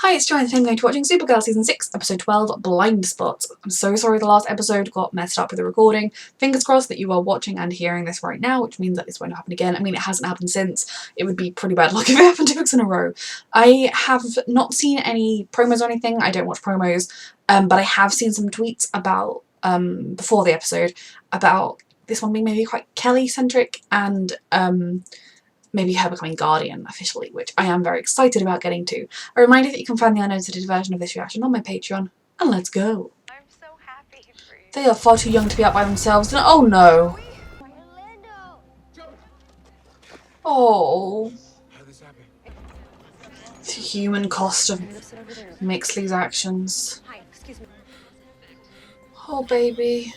Hi, it's Joanne, and I'm going to be watching Supergirl Season 6, Episode 12, Blind Spots. I'm so sorry the last episode got messed up with the recording. Fingers crossed that you are watching and hearing this right now, which means that this won't happen again. I mean, it hasn't happened since. It would be pretty bad luck if it happened 2 weeks in a row. I have not seen any promos or anything. I don't watch promos, but I have seen some tweets about, before the episode, about this one being maybe quite Kelly-centric and, maybe her becoming Guardian officially, which I am very excited about getting to. A reminder that you can find the unedited version of this reaction on my Patreon, and let's go. I'm so happy for you. They are far too young to be out by themselves, and oh no. Oh. The human cost of Mixley's actions. Oh baby.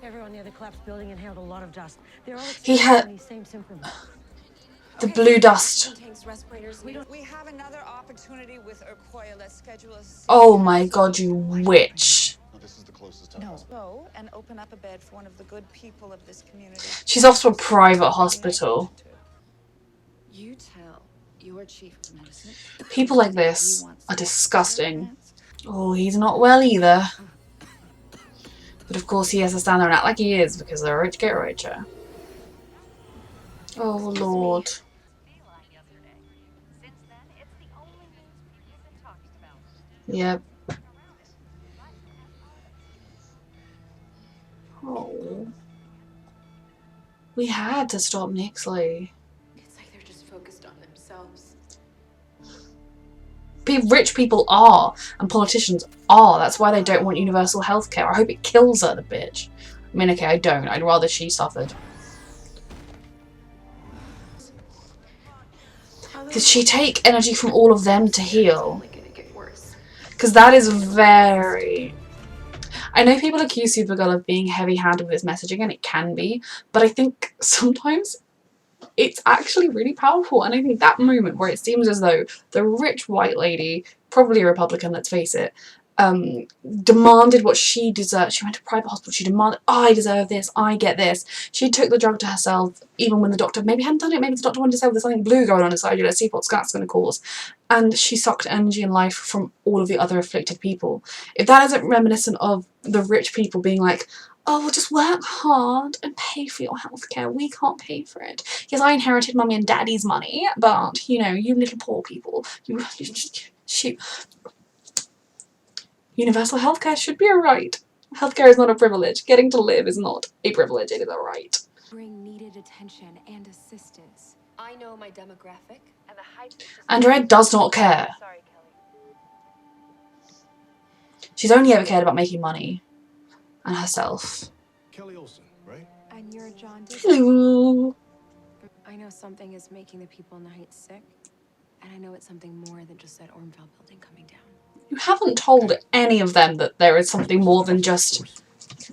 Everyone near the collapsed building inhaled a lot of dust. He had these same symptoms. the blue dust. We have another opportunity with Urkoya. Let's schedule a Oh my god, you witch. This is the closest go and open up a bed for one of the good people of this community. She's off to a private hospital. You tell your chief of medicine. People like this are disgusting. Oh, he's not well either. But of course he has to stand there and act like he is because the rich get richer. Oh Lord. Yep. Oh. We had to stop Mixley. It's like they're just focused on themselves. Rich people are, and politicians are. That's why they don't want universal healthcare. I hope it kills her, the bitch. I mean, okay, I don't. I'd rather she suffered. Did she take energy from all of them to heal? Because that is very... I know people accuse Supergirl of being heavy-handed with its messaging, and it can be, but I think sometimes it's actually really powerful. And I think that moment where it seems as though the rich white lady, probably a Republican, let's face it, demanded what she deserved. She went to a private hospital. She demanded, I deserve this, I get this. She took the drug to herself, even when the doctor maybe hadn't done it. Maybe the doctor wanted to say, there's something blue going on inside you, let's see what that's going to cause. And she sucked energy and life from all of the other afflicted people. If that isn't reminiscent of the rich people being like, oh, well, just work hard and pay for your healthcare. We can't pay for it. Yes, I inherited mummy and daddy's money, but, you know, you little poor people, shoot. Universal healthcare should be a right. Healthcare is not a privilege. Getting to live is not a privilege, it is a right. Bring needed attention and assistance. I know my demographic and the hype. Andrea does not care. Sorry, Kelly. She's only ever cared about making money. And herself. Kelly Olsen, right? And you're John Dick. Hello. I know something is making the people in the Heights sick. And I know it's something more than just that Ormfeld building coming down. You haven't told any of them that there is something more than just...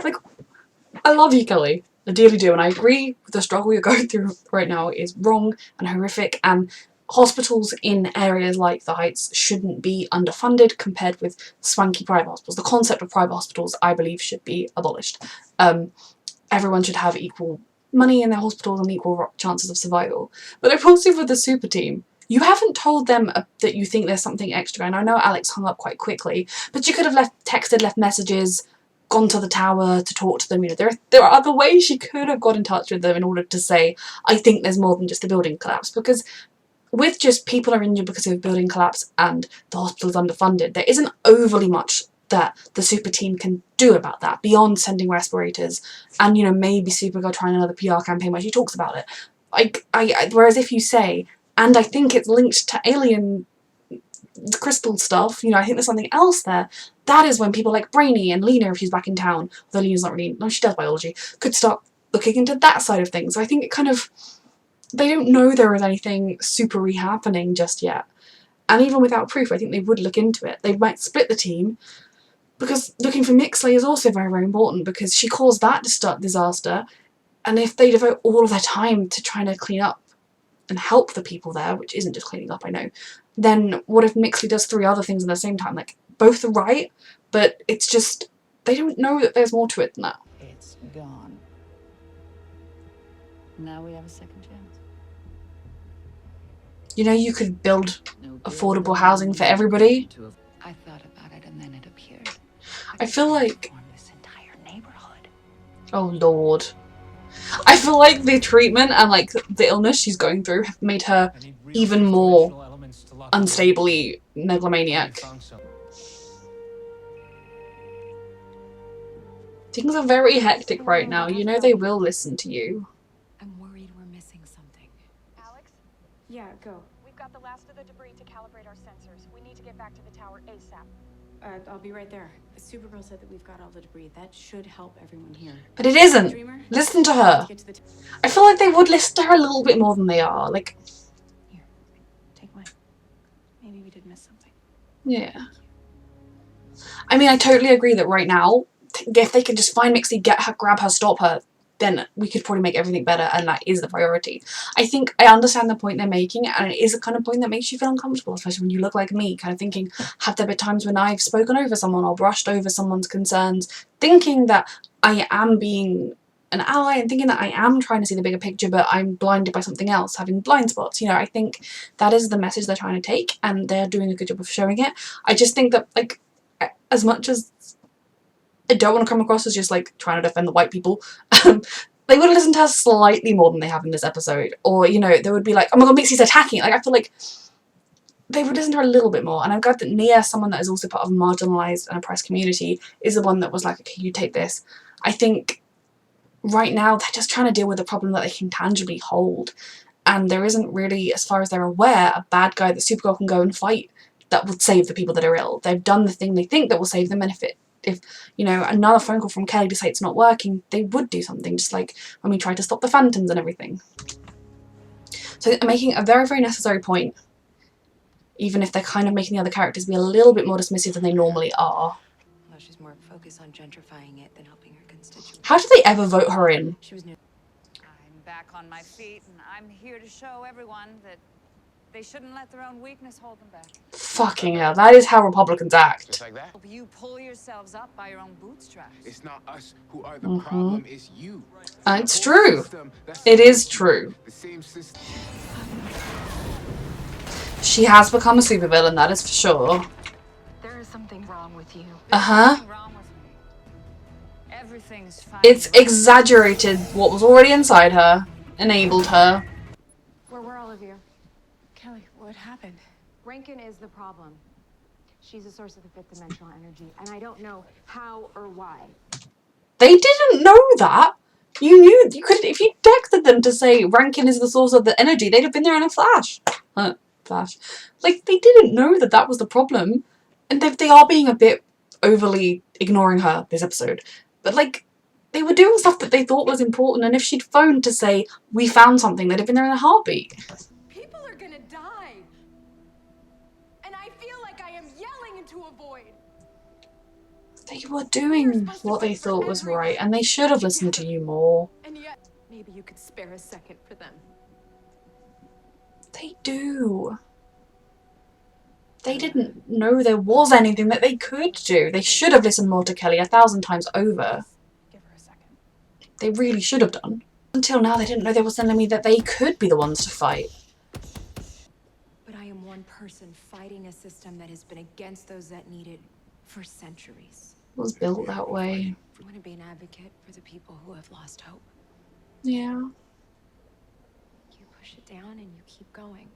Like, I love you, Kelly. I dearly do. And I agree with the struggle you're going through right now is wrong and horrific. And hospitals in areas like the Heights shouldn't be underfunded compared with swanky private hospitals. The concept of private hospitals, I believe, should be abolished. Everyone should have equal money in their hospitals and equal chances of survival. But I will say for the super team, you haven't told them that you think there's something extra. And I know Alex hung up quite quickly, but you could have texted, left messages, gone to the tower to talk to them. You know, there are other ways she could have got in touch with them in order to say, I think there's more than just a building collapse. Because with just people are injured because of a building collapse and the hospital's underfunded, there isn't overly much that the super team can do about that beyond sending respirators and, you know, maybe Supergirl trying another PR campaign where she talks about it. Whereas if you say, and I think it's linked to alien crystal stuff, you know, I think there's something else there, that is when people like Brainy and Lena, if she's back in town, although Lena's not really, no, she does biology, could start looking into that side of things. So I think it kind of, they don't know there is anything super-y happening just yet. And even without proof, I think they would look into it. They might split the team, because looking for Mixley is also very, very important, because she caused that disaster, and if they devote all of their time to trying to clean up and help the people there, which isn't just cleaning up, I know, then what if Mixley does 3 other things at the same time? Like, both are right, but it's just, they don't know that there's more to it than that. It's gone. Now we have a second chance. You know, you could build No affordable housing for everybody. I thought about it and then it appeared. I feel like, Transform this entire neighborhood. oh lord. I feel like the treatment and like the illness she's going through have made her even more unstably megalomaniac. Things are very hectic right now. You know they will listen to you. I'm worried we're missing something. Alex, Yeah, go. we've got the last of the debris to calibrate our sensors. We need to get back to the tower ASAP. I'll be right there. Supergirl said that we've got all the debris. That should help everyone here. But it isn't. Dreamer, Listen to her. get to the I feel like they would listen to her a little bit more than they are. Like, Here, take mine. Maybe we did miss something. yeah. I mean, I totally agree that right now, if they can just find Mixie, get her, grab her, stop her, then we could probably make everything better, and that is the priority. I think I understand the point they're making, and it is a kind of point that makes you feel uncomfortable, especially when you look like me, kind of thinking, have there been times when I've spoken over someone or brushed over someone's concerns, thinking that I am being an ally and thinking that I am trying to see the bigger picture, but I'm blinded by something else, having blind spots. You know, I think that is the message they're trying to take, and they're doing a good job of showing it. I just think that, like, as much as I don't want to come across as just like trying to defend the white people, they would have listened to her slightly more than they have in this episode. Or, you know, they would be like, oh my god, Mixie's attacking. Like, I feel like they would listen to her a little bit more. And I'm glad that Nia, someone that is also part of a marginalised and oppressed community, is the one that was like, okay, you take this. I think right now they're just trying to deal with a problem that they can tangibly hold. And there isn't really, as far as they're aware, a bad guy that Supergirl can go and fight that would save the people that are ill. They've done the thing they think that will save them, and if you know, another phone call from Kelly to say it's not working, they would do something, just like when we tried to stop the Phantoms and everything. So they're making a very, very necessary point, even if they're kind of making the other characters be a little bit more dismissive than they normally are. Well, she's more focused on gentrifying it than helping her constituents. How did they ever vote her in? She was new. I'm back on my feet, and I'm here to show everyone that they shouldn't let their own weakness hold them back. Fucking hell, that is how Republicans act. Just like that. Hope you pull yourselves up by your own bootstraps. It's not us who are the problem, it's you. It's true. It is true. The same system. She has become a supervillain, that is for sure. There is something wrong with you. Uh-huh. Nothing wrong with me. Everything's fine. It's exaggerated what was already inside her, enabled her. Where were all of you? Kelly, what happened? Rankin is the problem. She's a source of the fifth dimensional energy, and I don't know how or why. They didn't know that. You knew, you could, if you texted them to say Rankin is the source of the energy, they'd have been there in a flash. Flash. Like, they didn't know that that was the problem. And they are being a bit overly ignoring her this episode. But, like, they were doing stuff that they thought was important, and if she'd phoned to say, we found something, they'd have been there in a heartbeat. People are gonna die. And I feel like I am yelling into a void. They were doing what they thought was right, and they should have listened to you more. And yet, maybe you could spare a second for them. They do. They didn't know there was anything that they could do. They should have listened more to Kelly 1,000 times over. Give her a second. They really should have done. Until now, they didn't know there was an enemy that they could be the ones to fight. But I am one person fighting a system that has been against those that need it for centuries. It was built that way. I want to be an advocate for the people who have lost hope. Yeah. You push it down and you keep going.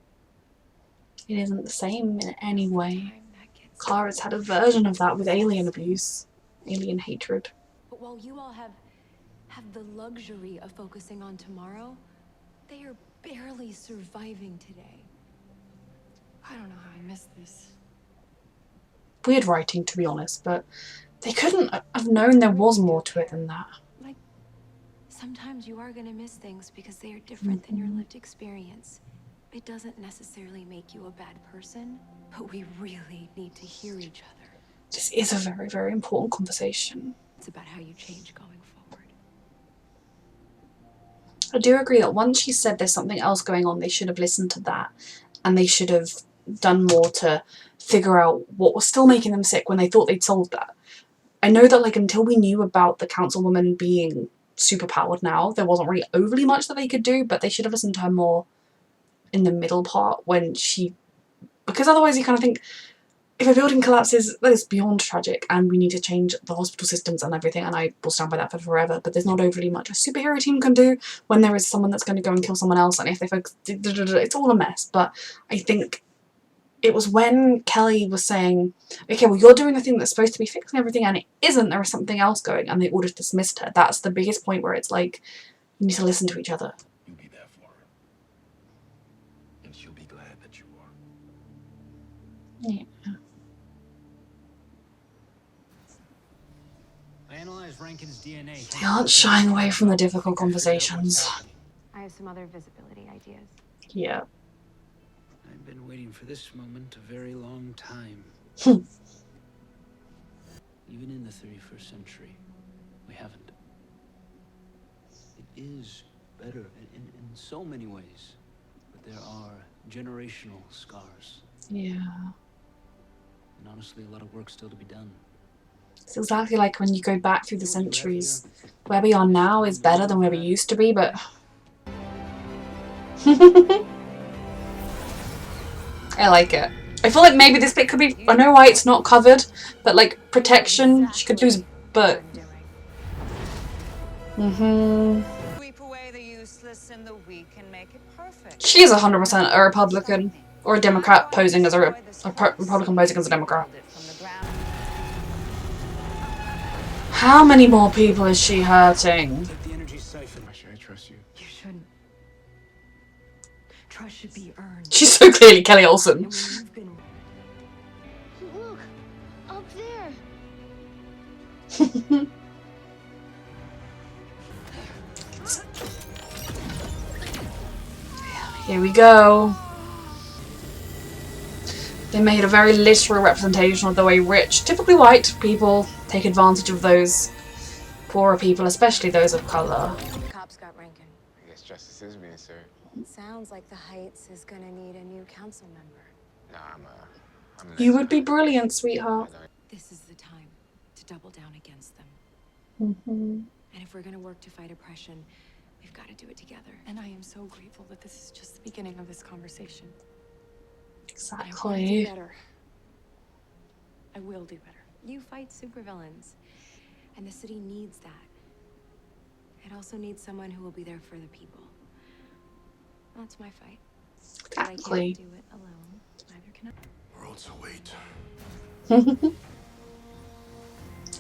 It isn't the same in any way. Time that gets Clara's had a version of that with alien abuse. Alien hatred. But while you all have the luxury of focusing on tomorrow, they are barely surviving today. I don't know how I missed this. Weird writing, to be honest, but they couldn't have known there was more to it than that. Like, sometimes you are gonna miss things because they are different than your lived experience. It doesn't necessarily make you a bad person, but we really need to hear each other. This is a very, very important conversation. It's about how you change going forward. I do agree that once she said there's something else going on, they should have listened to that, and they should have done more to figure out what was still making them sick when they thought they'd solved that. I know that, like, until we knew about the councilwoman being superpowered now, there wasn't really overly much that they could do, but they should have listened to her more in the middle part when she because otherwise you kind of think, if a building collapses, that is beyond tragic, and we need to change the hospital systems and everything, and I will stand by that for forever, but there's not overly much a superhero team can do when there is someone that's going to go and kill someone else, and if they focus, it's all a mess. But I think it was when Kelly was saying, okay, well, you're doing the thing that's supposed to be fixing everything, and it isn't, there is something else going, and they all just dismissed her. That's the biggest point where it's like, you need to listen to each other. You be there for her. And she'll be glad that you are. Yeah. I analyzed Rankin's DNA. They aren't shying away from the difficult conversations. I have some other visibility ideas. Yeah. I've been waiting for this moment a very long time. Even in the 31st century, we haven't. It is better in so many ways, but there are generational scars. Yeah. And honestly, a lot of work still to be done. It's exactly like when you go back through the centuries. Where we are now is better than where we used to be, but... I like it. I feel like maybe this bit could be... I know why it's not covered, but like protection, she could lose, but... Sweep away the useless and the weak and make it perfect. She is 100% a Republican, or a Democrat posing as a Republican posing as a Democrat. How many more people is she hurting? Take the energy siphon. Why should I trust you? You shouldn't. Trust should be earned. She's so clearly Kelly Olsen. And when you've been... Look, up there. Here we go. They made a very literal representation of the way rich, typically white, people take advantage of those poorer people, especially those of colour. The cops got Rankin. I guess justice is being served. Sounds like the Heights is gonna need a new council member. Nah, I'm You would be brilliant, sweetheart. This is the time to double down against them. Mm-hmm. And if we're gonna work to fight oppression, we've got to do it together. And I am so grateful that this is just the beginning of this conversation. I want to do Exactly. better. I will do better. You fight supervillains, and the city needs that. It also needs someone who will be there for the people. That's my fight. But I Exactly. can't do it alone. Neither can I. Worlds await.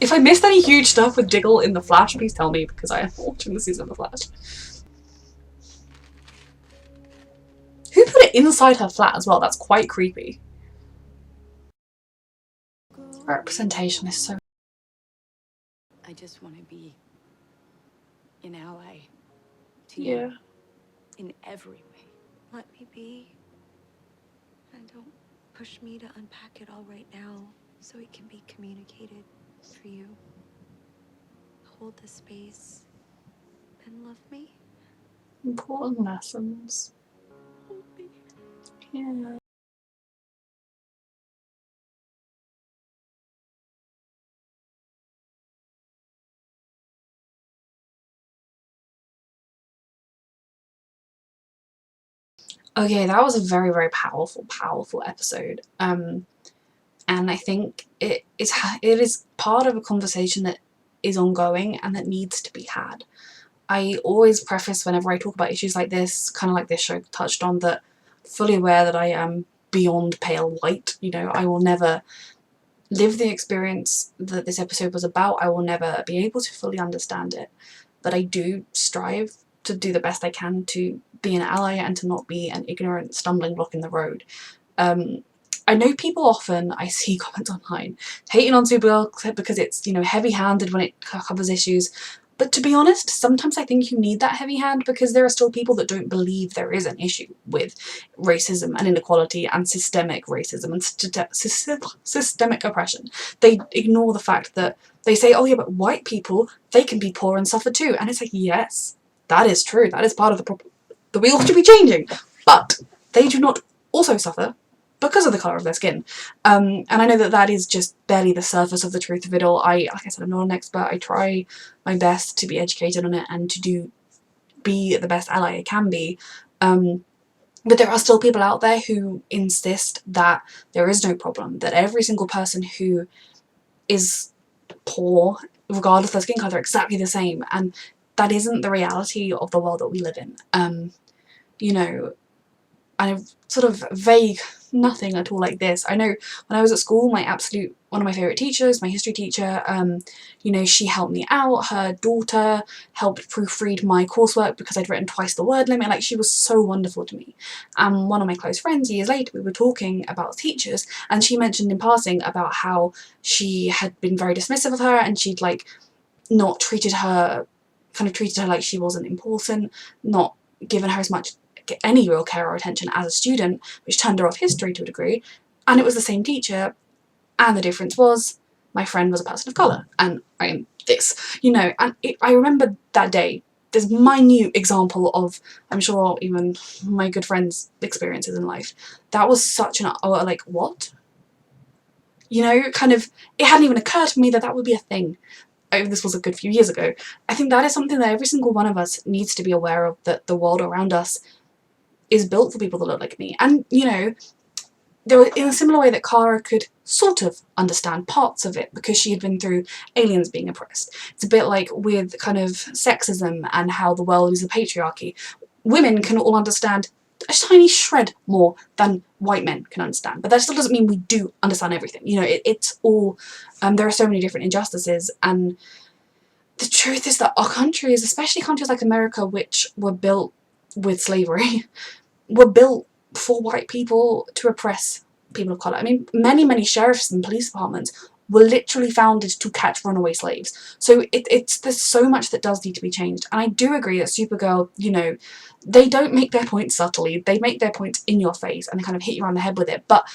If I missed any huge stuff with Diggle in The Flash, please tell me, because I am watching the season of The Flash. Who put it inside her flat as well? That's quite creepy. Representation is so... I just want to be an ally to you Yeah. in every way. Let me be. And don't push me to unpack it all right now so it can be communicated for you. Hold the space and love me. Important lessons. Hold me. Yeah. Okay, that was a very, very powerful episode. And I think it is part of a conversation that is ongoing and that needs to be had. I always preface whenever I talk about issues like this, kind of like this show touched on, that fully aware that I am beyond pale white. You know, I will never live the experience that this episode was about. I will never be able to fully understand it. But I do strive to do the best I can to be an ally and to not be an ignorant stumbling block in the road. I know people often, I see comments online, hating on Supergirl because it's, you know, heavy-handed when it covers issues. But to be honest, sometimes I think you need that heavy hand because there are still people that don't believe there is an issue with racism and inequality and systemic racism and systemic oppression. They ignore the fact that they say, oh yeah, but white people, they can be poor and suffer too. And it's like, yes, that is true. That is part of the problem. The wheels should be changing. But they do not also suffer because of the colour of their skin. And I know that that is just barely the surface of the truth of it all. Like I said, I'm not an expert. I try my best to be educated on it and to be the best ally I can be. But there are still people out there who insist that there is no problem, that every single person who is poor, regardless of their skin colour, are exactly the same, and that isn't the reality of the world that we live in. You know, and sort of vague nothing at all like this. I know when I was at school, one of my favourite teachers, my history teacher, you know, she helped me out. Her daughter helped proofread my coursework because I'd written twice the word limit. Like, she was so wonderful to me. And one of my close friends, years later, we were talking about teachers, and she mentioned in passing about how she had been very dismissive of her, and she'd like not treated her like she wasn't important, not given her as much any real care or attention as a student, which turned her off history to a degree. And it was the same teacher, and the difference was my friend was a person of colour and I am this, you know. And I remember that day, this minute example of, I'm sure, even my good friends' experiences in life. That was such an, oh, like, what? You know, kind of, it hadn't even occurred to me that that would be a thing. This was a good few years ago. I think that is something that every single one of us needs to be aware of, that the world around us is built for people that look like me. And, you know, there were, in a similar way that Kara could sort of understand parts of it because she had been through aliens being oppressed. It's a bit like with kind of sexism and how the world is a patriarchy. Women can all understand a tiny shred more than white men can understand, but that still doesn't mean we do understand everything. You know, it's all, there are so many different injustices, and the truth is that our countries, especially countries like America, which were built with slavery, were built for white people to oppress people of colour. I mean, many sheriffs and police departments were literally founded to catch runaway slaves. So there's so much that does need to be changed. And I do agree that Supergirl, you know, they don't make their points subtly. They make their points in your face and they kind of hit you around the head with it. But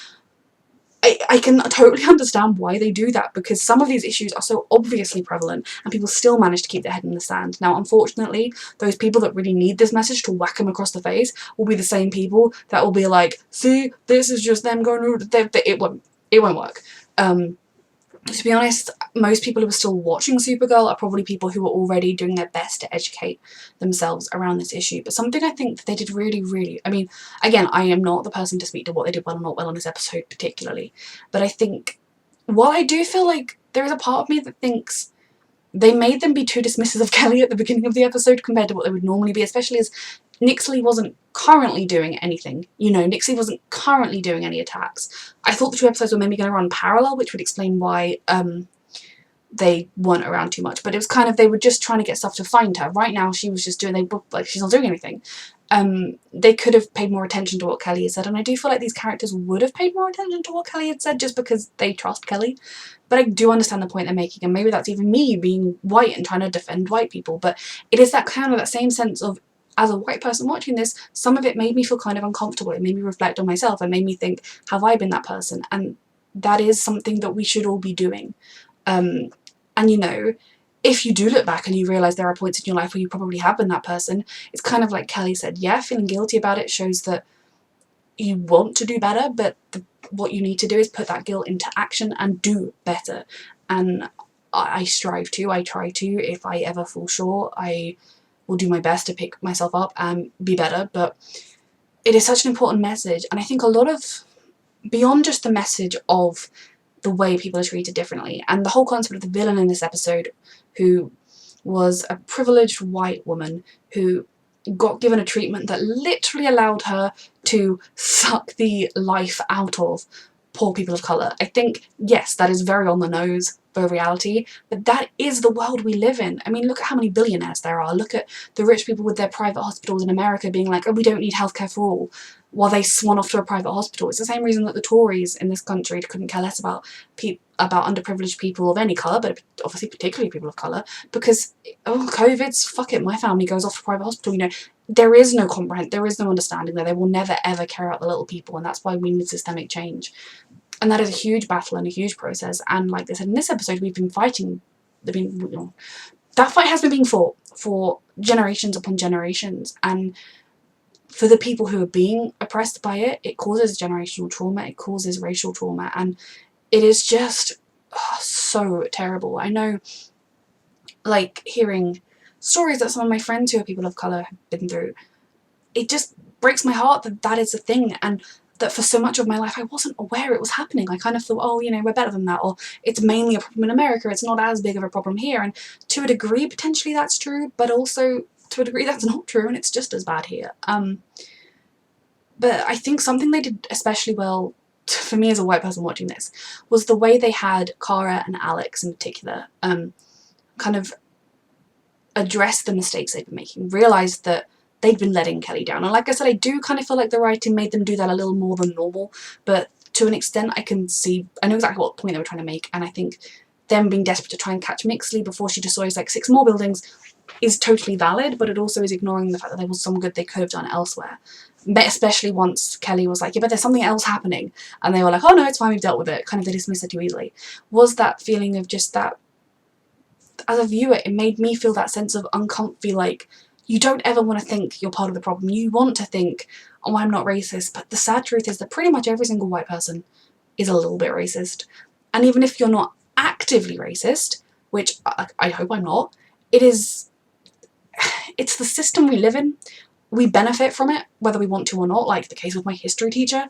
I can totally understand why they do that, because some of these issues are so obviously prevalent and people still manage to keep their head in the sand. Now, unfortunately, those people that really need this message to whack them across the face will be the same people that will be like, see, this is just them going, it won't work. To be honest, most people who are still watching Supergirl are probably people who are already doing their best to educate themselves around this issue. But something I think that they did really, I mean, again, I am not the person to speak to what they did well or not well on this episode particularly, but I think, while I do feel like there is a part of me that thinks they made them be too dismissive of Kelly at the beginning of the episode compared to what they would normally be, especially as Nixley wasn't currently doing anything. You know, Nixley wasn't currently doing any attacks. I thought the two episodes were maybe going to run parallel, which would explain why they weren't around too much. But it was kind of, they were just trying to get stuff to find her. Right now, she was just doing, like, she's not doing anything. They could have paid more attention to what Kelly had said, and I do feel like these characters would have paid more attention to what Kelly had said just because they trust Kelly. But I do understand the point they're making, and maybe that's even me being white and trying to defend white people. But it is that kind of that same sense of, as a white person watching this, some of it made me feel kind of uncomfortable. It made me reflect on myself and made me think, have I been that person? And that is something that we should all be doing. And you know, if you do look back and you realise there are points in your life where you probably have been that person, it's kind of like Kelly said, yeah, feeling guilty about it shows that you want to do better, but what you need to do is put that guilt into action and do better. And I strive to, I try to. If I ever fall short, I will do my best to pick myself up and be better. But it is such an important message, and I think a lot of, beyond just the message of the way people are treated differently, and the whole concept of the villain in this episode, who was a privileged white woman who got given a treatment that literally allowed her to suck the life out of poor people of colour. I think, yes, that is very on the nose for reality, but that is the world we live in. I mean, look at how many billionaires there are. Look at the rich people with their private hospitals in America being like, oh, we don't need healthcare for all, while they swan off to a private hospital. It's the same reason that the Tories in this country couldn't care less about underprivileged people of any colour, but obviously particularly people of colour, because, oh, COVID's, fuck it, my family goes off to private hospital, you know. There is no comprehension, there is no understanding there. They will never ever care about the little people, and that's why we need systemic change. And that is a huge battle and a huge process, and like they said in this episode, we've been fighting, that fight has been being fought for generations upon generations, and for the people who are being oppressed by it, it causes generational trauma, it causes racial trauma, and it is just so terrible. I know, like, hearing stories that some of my friends who are people of colour have been through, it just breaks my heart that that is a thing, and that for so much of my life I wasn't aware it was happening. I kind of thought, oh, you know, we're better than that, or it's mainly a problem in America, it's not as big of a problem here, and to a degree potentially that's true, but also to a degree that's not true, and it's just as bad here. But I think something they did especially well, for me as a white person watching this, was the way they had Kara and Alex in particular kind of address the mistakes they've been making, realise that they'd been letting Kelly down. And like I said, I do kind of feel like the writing made them do that a little more than normal, but to an extent I know exactly what point they were trying to make, and I think them being desperate to try and catch Mixley before she destroys like 6 more buildings is totally valid, but it also is ignoring the fact that there was some good they could have done elsewhere. Especially once Kelly was like, yeah, but there's something else happening, and they were like, oh no, it's fine, we've dealt with it, kind of they dismissed it too easily. Was that feeling of just that, as a viewer, it made me feel that sense of uncomfy, like, you don't ever want to think you're part of the problem. You want to think, oh, I'm not racist, but the sad truth is that pretty much every single white person is a little bit racist. And even if you're not actively racist, which I hope I'm not, it's the system we live in. We benefit from it, whether we want to or not, like the case with my history teacher.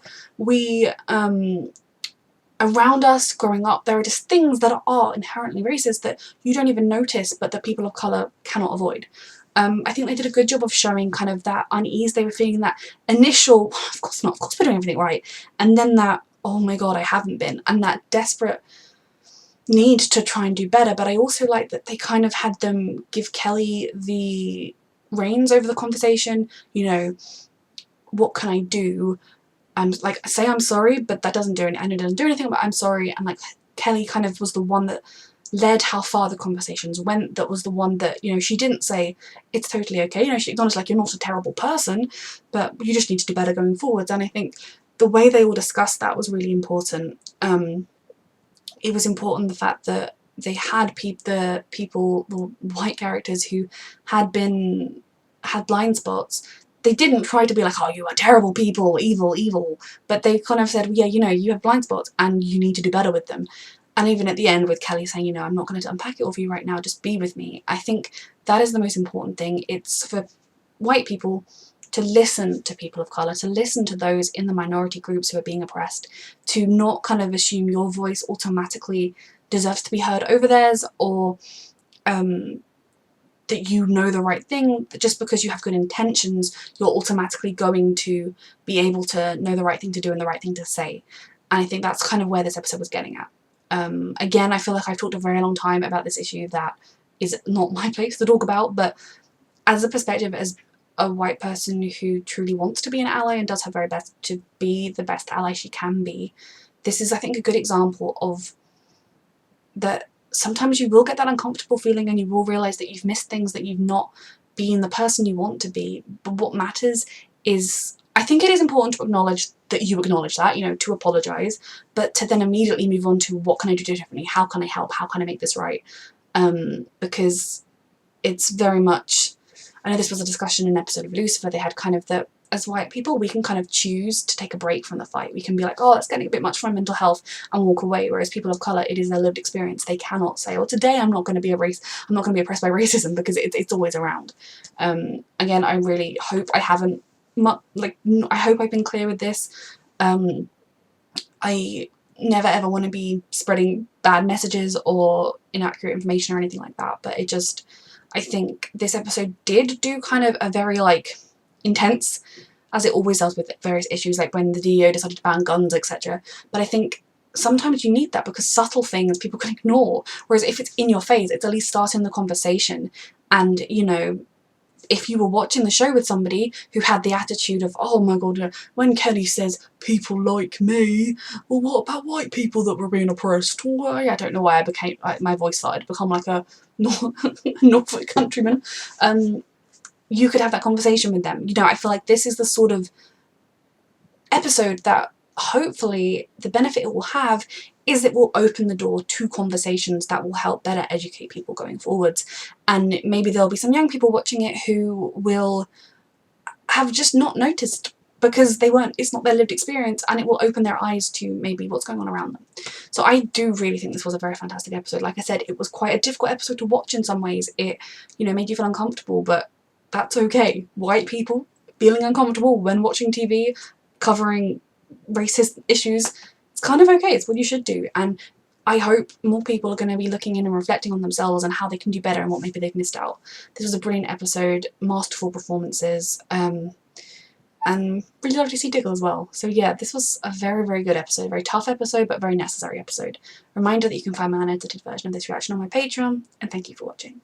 Around us growing up, there are just things that are inherently racist that you don't even notice, but that people of colour cannot avoid. I think they did a good job of showing kind of that unease they were feeling, that initial, of course not, of course we're doing everything right, and then that, oh my god, I haven't been, and that desperate need to try and do better. But I also like that they kind of had them give Kelly the reins over the conversation, you know, what can I do? Like, say I'm sorry, but that doesn't do anything, and it doesn't do anything, but I'm sorry, and like Kelly kind of was the one that led how far the conversations went, that was the one that, you know, she didn't say it's totally okay, you know, she acknowledged like, you're not a terrible person, but you just need to do better going forwards. And I think the way they all discussed that was really important. It was important the fact that they had the white characters who had blind spots. They didn't try to be like, oh, you are terrible people, evil, but they kind of said, yeah, you know, you have blind spots and you need to do better with them. And even at the end with Kelly saying, you know, I'm not going to unpack it all for you right now, just be with me. I think that is the most important thing. It's for white people to listen to people of colour, to listen to those in the minority groups who are being oppressed, to not kind of assume your voice automatically deserves to be heard over theirs, or that you know the right thing, that just because you have good intentions, you're automatically going to be able to know the right thing to do and the right thing to say. And I think that's kind of where this episode was getting at. Again, I feel like I've talked a very long time about this issue that is not my place to talk about, but as a perspective, as a white person who truly wants to be an ally and does her very best to be the best ally she can be, this is, I think, a good example of that sometimes you will get that uncomfortable feeling and you will realise that you've missed things, that you've not been the person you want to be. But what matters is, I think it is important to acknowledge that you acknowledge that, you know, to apologise, but to then immediately move on to what can I do differently, how can I help, how can I make this right, because it's very much, I know this was a discussion in an episode of Lucifer, they had kind of that, as white people, we can kind of choose to take a break from the fight. We can be like, oh, that's getting a bit much for my mental health, and walk away. Whereas people of colour, it is their lived experience. They cannot say, oh, today I'm not going to be oppressed by racism, because it's always around. Again, I really hope I haven't, I hope I've been clear with this. I never ever want to be spreading bad messages or inaccurate information or anything like that, but it just, I think this episode did do kind of a very, like, intense, as it always does with various issues, like when the DEO decided to ban guns, etc. But I think sometimes you need that, because subtle things people can ignore, whereas if it's in your face, it's at least starting the conversation. And, you know, if you were watching the show with somebody who had the attitude of, oh my god, when Kelly says people like me, well, what about white people that were being oppressed? Why? I don't know why my voice started to become like a Norfolk countryman. You could have that conversation with them. You know, I feel like this is the sort of episode that hopefully the benefit it will have is it will open the door to conversations that will help better educate people going forwards. And maybe there'll be some young people watching it who will have just not noticed because it's not their lived experience, and it will open their eyes to maybe what's going on around them. So I do really think this was a very fantastic episode. Like I said, it was quite a difficult episode to watch in some ways. It, you know, made you feel uncomfortable, but that's okay. White people, feeling uncomfortable when watching TV covering racist issues, it's kind of okay. It's what you should do. And I hope more people are going to be looking in and reflecting on themselves and how they can do better and what maybe they've missed out. This was a brilliant episode, masterful performances, and really lovely to see Diggle as well. So yeah, this was a very, very good episode. Very tough episode, but very necessary episode. Reminder that you can find my unedited version of this reaction on my Patreon, and thank you for watching.